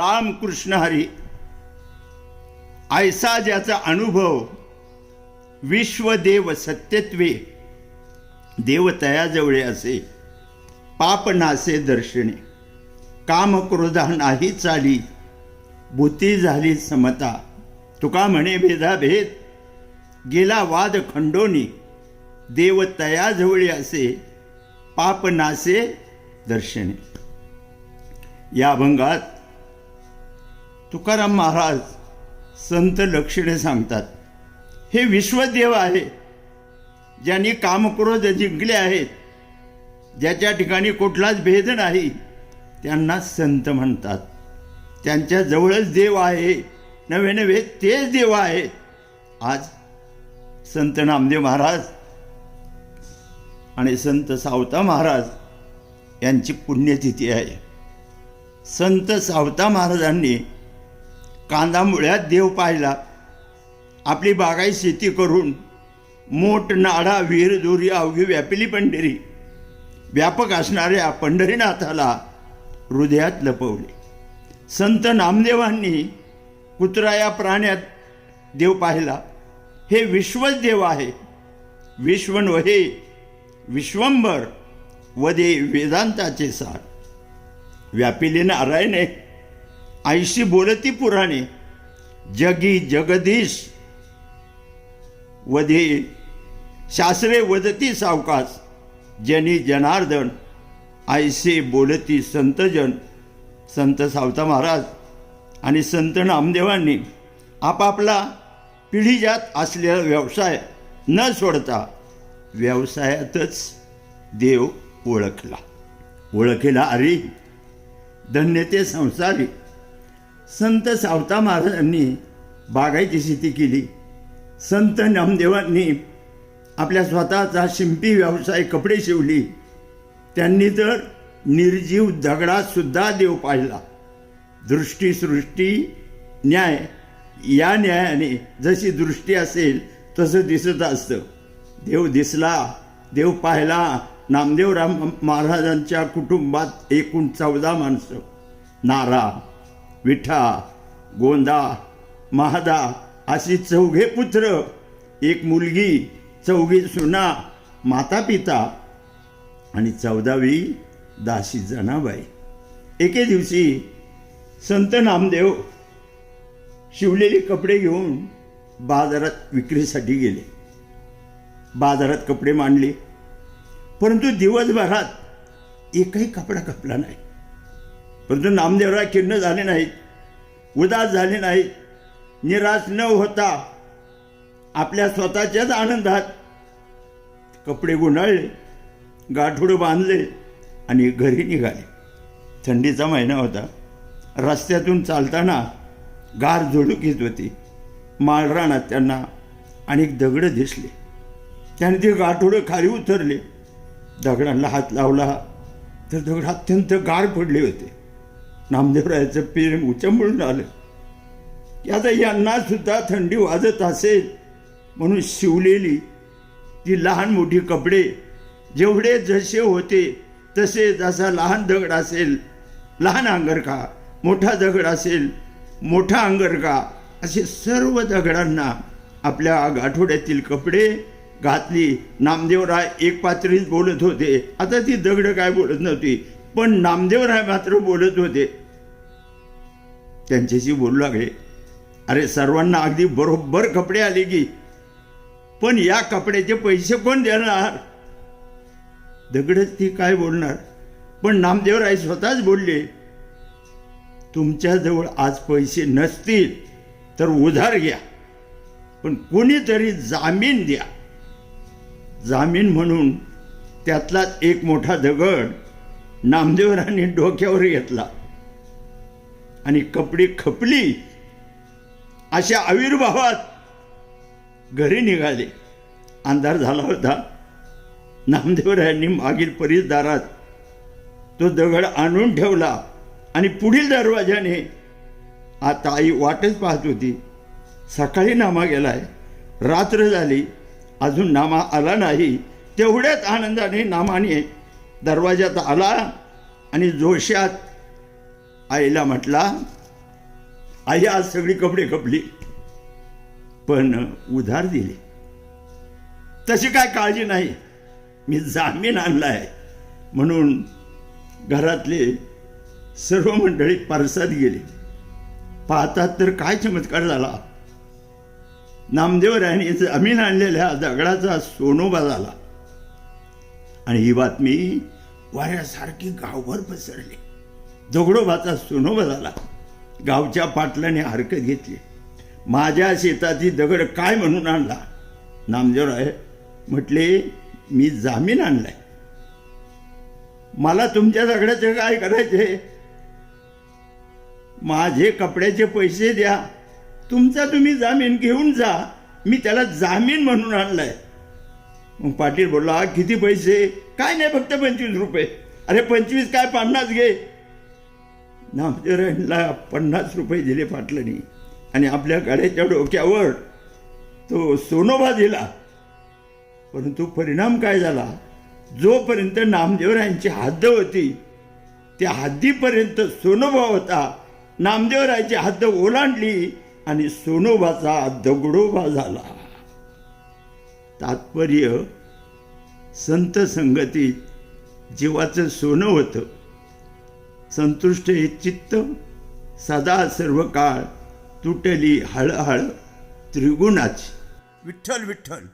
रामकृष्ण हरी ऐसा ज्याचा अनुभव विश्वदेव सत्यत्वे देवतयाजवळे असे पाप नासे दर्शने काम क्रोधा नाही चाली भूती झाली समता तुका म्हणे भेदाभेद गेला वाद खंडोनी देवतयाजवळे असे पाप नासे दर्शने। या अभंगात तुकाराम महाराज संत लक्षणे सांगतात। हे विश्वदेव आहे ज्यांनी कामक्रोध जिंकले आहेत, ज्याच्या ठिकाणी कुठलाच भेद नाही, त्यांना संत म्हणतात। त्यांच्या जवळच देव आहे, नवे नवे तेच देव आहेत। आज संत नामदेव महाराज आणि संत सावता महाराज यांची पुण्यतिथी आहे। संत सावता महाराजांनी कांदामुळ्यात देव पाहिला, आपली बागाई शेती करून मोठ नाडा विहीर दोरी अवघी व्यापिली पंढरी, व्यापक असणाऱ्या पंढरीनाथाला हृदयात लपवले। संत नामदेवांनी कुत्रा या प्राण्यात देव पाहिला। हे विश्वच देव आहे, विश्वन वहे विश्वंभर वदे वेदांताचे सार। व्यापिले नारायणे ऐशी बोलती पुराणे, जगी जगदीश वधे शास्त्रे वदती सावकाश, जनी जनार्दन ऐसे बोलती संतजन। संत सावता महाराज आणि संत नामदेवांनी आपापला पिढीजात असलेला व्यवसाय न सोडता व्यवसायातच देव ओळखला अरे धन्य ते संसारी। संत सावता महाराजांनी बागायती शेती केली। संत नामदेवांनी आपल्या स्वतःचा शिंपी व्यवसाय कपडे शिवली। त्यांनी तर निर्जीव दगडात सुद्धा देव पाहिला। दृष्टी सृष्टी न्याय या न्यायाने जशी दृष्टी असेल तसं दिसत असतं। देव दिसला, देव पाहिला। नामदेवराम महाराजांच्या कुटुंबात एकूण 14 माणसं, नारा विठा गोंदा महादा अशी 4 पुत्र, एक मुलगी, 4 सुना, माता पिता आणि 14वी दासी जनाबाई। एके दिवशी संत नामदेव शिवलेले कपडे घेऊन बाजारात विक्रीसाठी गेले। बाजारात कपडे मांडले, परंतु दिवसभरात एकही कपडा खपला नाही। परंतु नामदेवराव खिन्न झाले नाहीत, उदास झाले नाहीत, निराश न होता आपल्या स्वतःच्याच आनंदात कपडे गुंडाळले, गाठोडे बांधले आणि घरी निघाले। थंडीचा महिना होता। रस्त्यातून चालताना गार झुळूक येत होती। माळरानात त्यांना अनेक दगड दिसले। त्याने ते गाठोडे खाली उतरले, दगडांना हात लावला तर दगड अत्यंत गार पडले होते। नामदेवरायाचं प्रेम उचंबळून आलं की आता यांना सुद्धा थंडी वाजत असेल म्हणून शिवलेली ती लहान मोठी कपडे जेवढे जसे होते तसे, जसा लहान दगड असेल लहान अंगरखा, मोठा दगड असेल मोठा अंगरखा, असे सर्व दगडांना आपल्या गाठोड्यातील कपडे घातली। नामदेवराय एक पातळीत बोलत होते, आता ती दगड काय बोलत नव्हती, पण नामदेवराय मात्र बोलत होते। त्यांच्याशी बोलू लागले, अरे सर्वांना अगदी बरोबर कपडे आले की, पण या कपड्याचे पैसे कोण देणार? दगडच ती काय बोलणार? पण नामदेवराय स्वतःच बोलले, तुमच्याजवळ आज पैसे नसतील तर उधार घ्या, पण कोणीतरी जामीन द्या। जामीन म्हणून त्यातलाच एक मोठा दगड नामदेवरांनी डोक्यावर घेतला आणि कपडे खपली अशा आविर्भावात घरी निघाले। अंधार झाला होता। नामदेवरायांनी मागील परिसदारात तो दगड आणून ठेवला आणि पुढील दरवाजाने आता आई वाटच पाहत होती। सकाळी नामा गेलाय, रात्र झाली, अजून नामा आला नाही। तेवढ्याच आनंदाने नामाने दरवाजात आला आणि जोशात आईला म्हटला, आई आज सगळी कपडे खपली, पण उधार दिले. तशी काय काळजी नाही, मी जामीन आणलाय म्हणून घरातले सर्व मंडळी परसात गेली. पाहतात तर काय चमत्कार झाला. नामदेवरायांनी जामीन आणलेल्या दगडाचा सोनोबा झाला. आणि ही बातमी वाऱ्यासारखी गावभर पसरली. दगडोबाचा सोनोबा झाला. गावच्या पाटलाने हरकत घेतली. माझ्या शेताची दगड काय म्हणून आणला? नामदेवराय म्हटले, मी जामीन आणलाय. मला तुमच्या दगडाचे काय करायचे? माझे कपड्याचे पैसे द्या, तुमचा तुम्ही जामीन घेऊन जा, मी त्याला जामीन म्हणून आणलाय. मग पाटील बोलला, किती पैसे? काय नाही, फक्त 25 रुपये. अरे 25 काय, 50 घे. नामदेवरायांना 50 रुपये दिले पाटलांनी आणि आपल्या गाड्याच्या डोक्यावर तो सोनोबा दिला. परंतु परिणाम काय झाला? जोपर्यंत नामदेवरायांची हद्द होती त्या हद्दीपर्यंत सोनोबा होता. नामदेवरायांची हद्द ओलांडली आणि सोनोबाचा दगडोबा झाला. तात्पर्य, संत संगतीत जीवाचं सोनं होतं. संतुष्ट हे चित्त सदा सर्व काळ तुटली हळहळ त्रिगुणाची. विठ्ठल विठ्ठल.